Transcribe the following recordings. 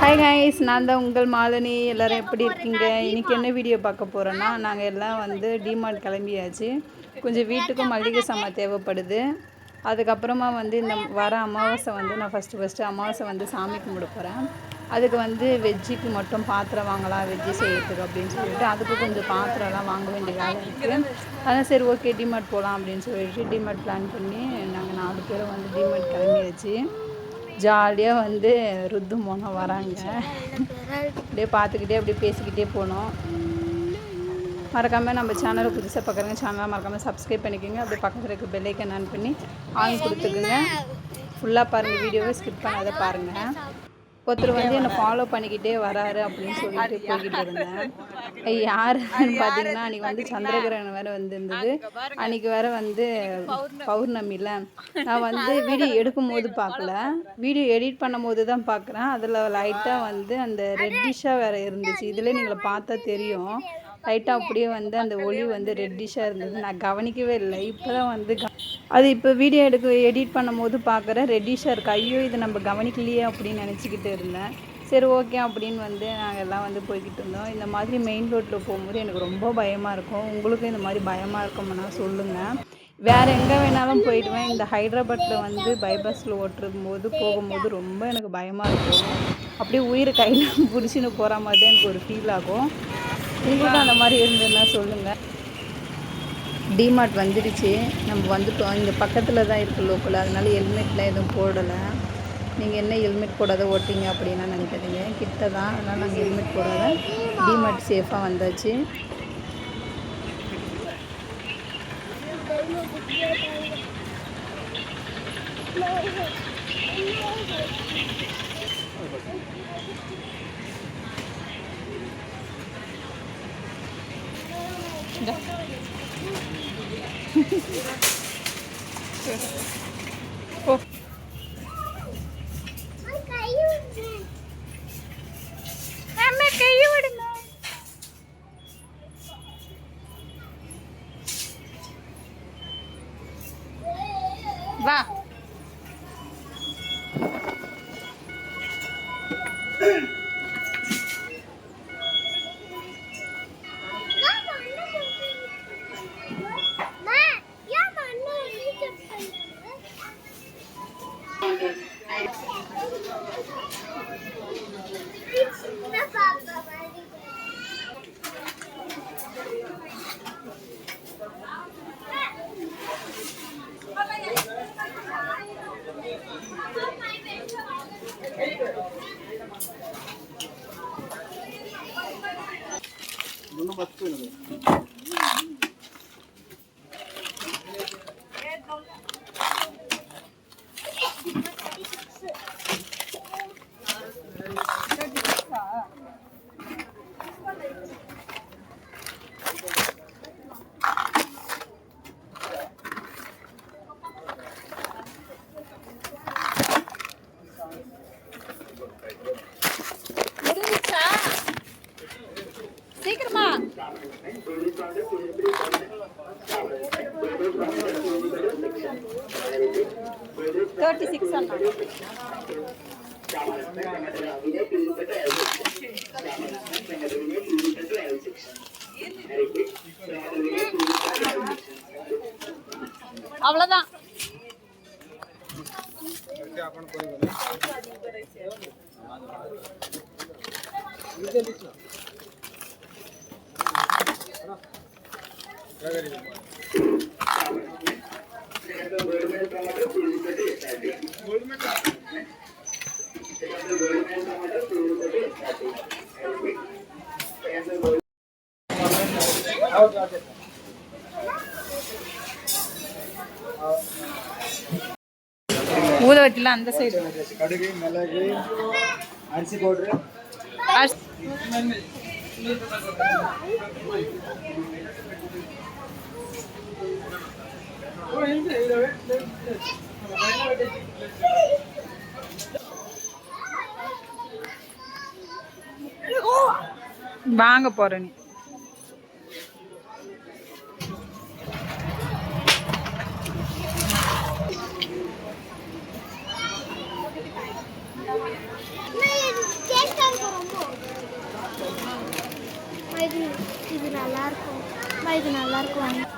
Hi guys, நான் தான் உங்கள் மாலினி. எல்லோரும் எப்படி இருக்கீங்க? இன்றைக்கி என்ன வீடியோ பார்க்க போகிறோன்னா, நாங்கள் எல்லாம் வந்து டிமார்ட் கிளம்பியாச்சு. கொஞ்சம் வீட்டுக்கும் மளிகை சாமான் தேவைப்படுது. அதுக்கப்புறமா வந்து இந்த வர அமாவாசை வந்து நான் ஃபஸ்ட்டு அமாவாசை வந்து சாமி கும்பிட போகிறேன். அதுக்கு வந்து வெஜ்ஜுக்கு மட்டும் பாத்திரம் வாங்கலாம், வெஜ்ஜு செய்யறதுக்கு அப்படின்னு சொல்லிட்டு அதுக்கு கொஞ்சம் பாத்திரம்லாம் வாங்க வேண்டிய வேலை இருக்குது. அதான் சரி ஓகே டிமார்ட் போகலாம் அப்படின்னு சொல்லிட்டு டிமார்ட் பிளான் பண்ணி நாங்கள் 4 பேரும் வந்து டிமார்ட் கிளம்பியாச்சு. ஜாலியாக வந்து ருத்து மோனம் வராங்க. அப்படியே பார்த்துக்கிட்டே அப்படியே பேசிக்கிட்டே போனோம். மறக்காமல் நம்ம சேனலை புதுசாக பார்க்குறங்க சேனலை மறக்காமல் சப்ஸ்கிரைப் பண்ணிக்கோங்க. அப்படியே பக்கத்தில் இருக்க பெல் ஐக்கான் ஆன் பண்ணி ஆன் கொடுத்துக்குங்க. ஃபுல்லாக பாருங்கள், வீடியோவை ஸ்கிப் பண்ணாத பாருங்கள். ஒருத்தர் வந்து என்னை ஃபாலோ பண்ணிக்கிட்டே வராரு அப்படின்னு சொல்லிட்டு போய்கிட்டு இருந்தேன். யாருன்னு பார்த்தீங்கன்னா அன்றைக்கி வந்து சந்திரகிரகணம் வேறு வந்துருந்தது. அன்றைக்கி வேறு வந்து பௌர்ணமியில் நான் வந்து வீடியோ எடுக்கும் போது பார்க்கல, வீடியோ எடிட் பண்ணும் போது தான் பார்க்குறேன். அதில் லைட்டாக வந்து அந்த ரெட்டிஷாக வேறு இருந்துச்சு. இதில் நீங்கள் பார்த்தா தெரியும், லைட்டாக அப்படியே வந்து அந்த ஒளி வந்து ரெட்டிஷாக இருந்தது. நான் கவனிக்கவே இல்லை. இப்போ தான் வந்து அது இப்போ வீடியோ எடிட் பண்ணும் போது பார்க்குறேன் ரெட்டிஷாக இருக்குது. ஐயோ இது நம்ம கவனிக்கலையே அப்படின்னு நினச்சிக்கிட்டு இருந்தேன். சரி ஓகே அப்படின்னு வந்து நாங்கள் எல்லாம் வந்து போய்கிட்டு இருந்தோம். இந்த மாதிரி மெயின் ரோட்டில் போகும்போது எனக்கு ரொம்ப பயமாக இருக்கும். உங்களுக்கும் இந்த மாதிரி பயமாக இருக்கும்னா சொல்லுங்கள். வேறு எங்கே வேணாலும் போயிடுவேன். இந்த ஹைதராபாத்தில் வந்து பைபாஸில் போகும்போது ரொம்ப எனக்கு பயமாக இருக்கும். அப்படியே உயிரை கையில் பிடிச்சின்னு போகிற மாதிரி தான் எனக்கு ஒரு ஃபீல் ஆகும். உங்களுக்கும் அந்த மாதிரி இருந்ததுன்னா சொல்லுங்கள். டிமார்ட் வந்துடுச்சு, நம்ம வந்துட்டோம். இந்த பக்கத்தில் தான் இருக்குது லோக்கல், அதனால ஹெல்மெட்லாம் எதுவும் போடலை. நீங்கள் என்ன ஹெல்மெட் போடாத ஓட்டிங்க அப்படின்னா நினைக்காதீங்க, கிட்ட தான், அதனால் நாங்கள் ஹெல்மெட் போடாத டிமார்ட் சேஃபாக வந்தாச்சு. வா சீக்கிரமா 36 அண்ணா. அவ்வளோதான். ஊத வைக்கல அந்த சைடு. கடுகு, மிளகு, அரிசி பவுடர், வாங்க போறேன். இது நல்லா இருக்கும். இது நல்லா இருக்கும்.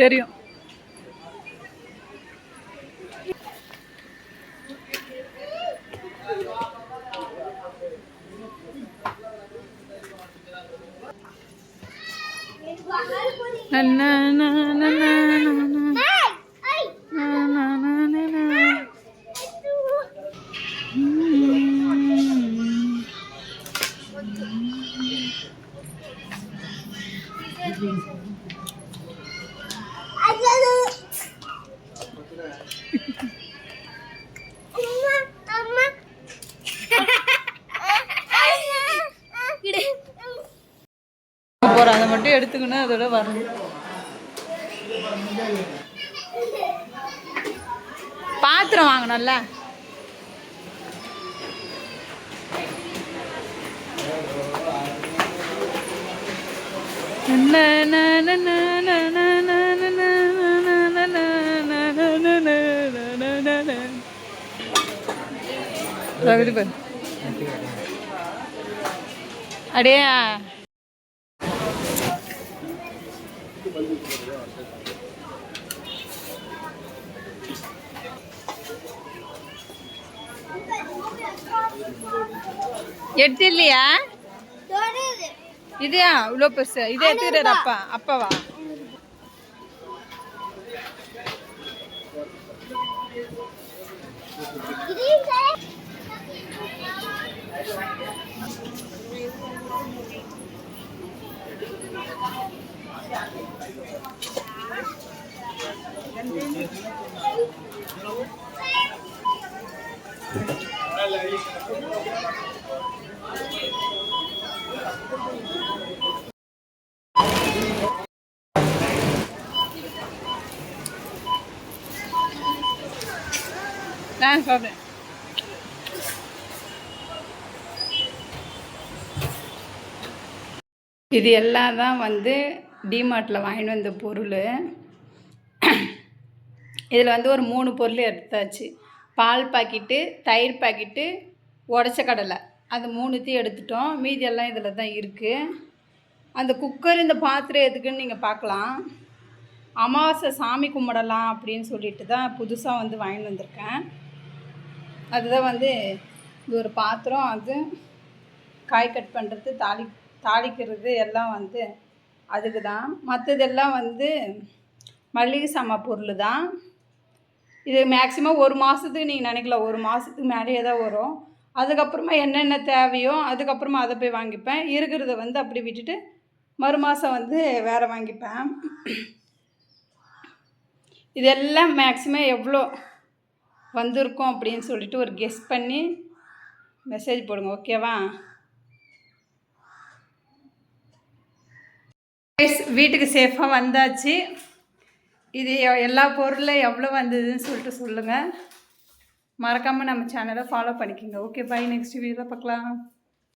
தெரியும். போற அதை மட்டும் எடுத்துக்கணும். அதோட வரணும். பாத்திரம் வாங்கணும்ல. அடே எடுத்து இல்லையா? இதையா இவ்வளோ பெருசு? இதை எடுத்துக்கிறாரு அப்பாவா? நான் சாப்பிட்டேன். இது எல்லாம் தான் வந்து டிமார்ட்டில் வாங்கிட்டு வந்த பொருள். இதில் வந்து ஒரு 3 பொருள் எடுத்தாச்சு. பால் பாக்கெட்டு, தயிர் பாக்கெட்டு, உடச்ச கடலை, அது 3த்தையும் எடுத்துட்டோம். மீதி எல்லாம் இதில் தான் இருக்குது. அந்த குக்கர், இந்த பாத்திரம் எதுக்குன்னு நீங்கள் பார்க்கலாம். அமாவாசை சாமி கும்பிடலாம் அப்படின்னு சொல்லிட்டு தான் புதுசாக வந்து வாங்கிட்டு வந்திருக்கேன். அதுதான் வந்து இது ஒரு பாத்திரம். அது காய் கட் பண்ணுறது, தாளிக்கிறது எல்லாம் வந்து அதுக்கு தான். மற்றதெல்லாம் வந்து மளிகை சாமான் பொருள் தான். இது மேக்ஸிமம் 1 மாதத்துக்கு நீங்கள் நினைக்கலாம், 1 மாதத்துக்கு மேலேயே தான் வரும். அதுக்கப்புறமா என்னென்ன தேவையோ அதுக்கப்புறமா அதை போய் வாங்கிப்பேன். இருக்கிறத வந்து அப்படி விட்டுட்டு மறு மாதம் வந்து வேறு வாங்கிப்பேன். இதெல்லாம் மேக்ஸிமம் எவ்வளோ வந்திருக்கும் அப்படின்னு சொல்லிட்டு ஒரு கெஸ் பண்ணி மெசேஜ் போடுங்க, ஓகேவா? வீட்டுக்கு சேஃபாக வந்தாச்சு. இது எல்லா பொருளும் எவ்வளோ வந்ததுன்னு சொல்லிட்டு சொல்லுங்கள். மறக்காமல் நம்ம சேனலை ஃபாலோ பண்ணிக்கோங்க. Okay, by. நெக்ஸ்ட் வீடியோவில் பார்க்கலாம்.